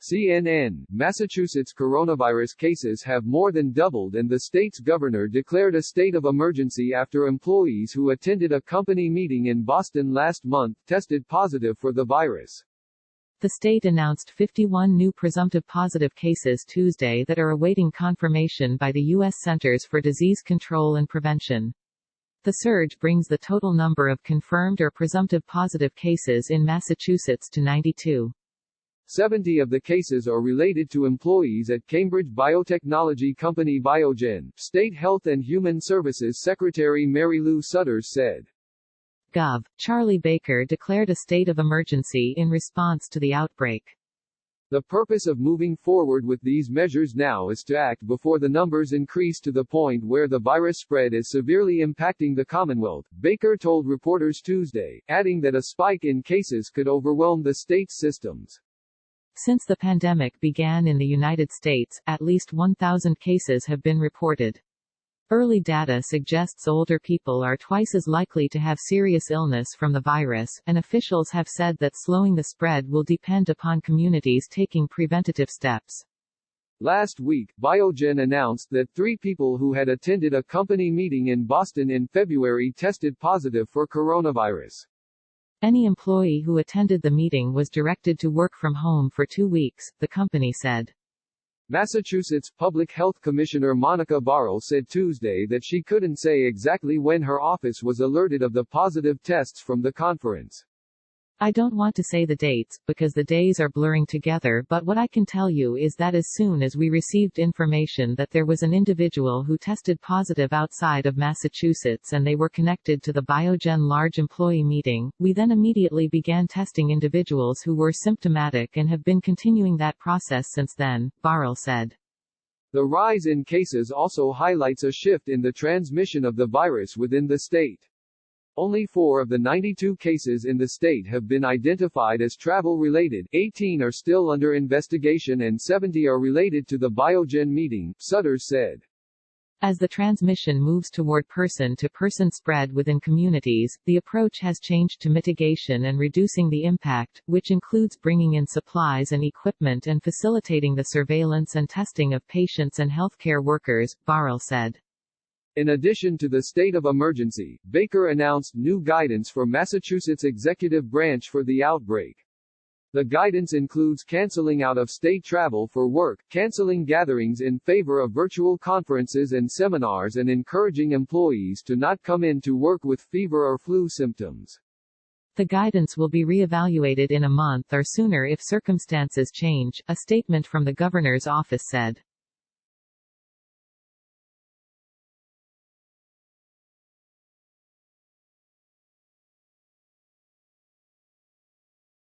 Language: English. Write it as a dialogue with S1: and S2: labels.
S1: CNN, Massachusetts coronavirus cases have more than doubled and the state's governor declared a state of emergency after employees who attended a company meeting in Boston last month tested positive for the virus.
S2: The state announced 51 new presumptive positive cases Tuesday that are awaiting confirmation by the U.S. Centers for Disease Control and Prevention. The surge brings the total number of confirmed or presumptive positive cases in Massachusetts to 92.
S1: 70 of the cases are related to employees at Cambridge biotechnology company Biogen, State Health and Human Services Secretary Mary Lou Sudders said.
S2: Gov. Charlie Baker declared a state of emergency in response to the outbreak.
S1: The purpose of moving forward with these measures now is to act before the numbers increase to the point where the virus spread is severely impacting the Commonwealth, Baker told reporters Tuesday, adding that a spike in cases could overwhelm the state's systems.
S2: Since the pandemic began in the United States, at least 1,000 cases have been reported. Early data suggests older people are twice as likely to have serious illness from the virus, and officials have said that slowing the spread will depend upon communities taking preventative steps.
S1: Last week, Biogen announced that 3 people who had attended a company meeting in Boston in February tested positive for coronavirus.
S2: Any employee who attended the meeting was directed to work from home for 2 weeks, the company said.
S1: Massachusetts Public Health Commissioner Monica Barrell said Tuesday that she couldn't say exactly when her office was alerted of the positive tests from the conference.
S2: I don't want to say the dates, because the days are blurring together, but what I can tell you is that as soon as we received information that there was an individual who tested positive outside of Massachusetts and they were connected to the Biogen large employee meeting, we then immediately began testing individuals who were symptomatic and have been continuing that process since then, Barrell said.
S1: The rise in cases also highlights a shift in the transmission of the virus within the state. Only 4 of the 92 cases in the state have been identified as travel-related, 18 are still under investigation and 70 are related to the Biogen meeting, Sudders said.
S2: As the transmission moves toward person-to-person spread within communities, the approach has changed to mitigation and reducing the impact, which includes bringing in supplies and equipment and facilitating the surveillance and testing of patients and healthcare workers, Barrell said.
S1: In addition to the state of emergency, Baker announced new guidance for Massachusetts executive branch for the outbreak. The guidance includes canceling out-of-state travel for work, canceling gatherings in favor of virtual conferences and seminars, and encouraging employees to not come in to work with fever or flu symptoms.
S2: The guidance will be re-evaluated in a month or sooner if circumstances change, a statement from the governor's office said.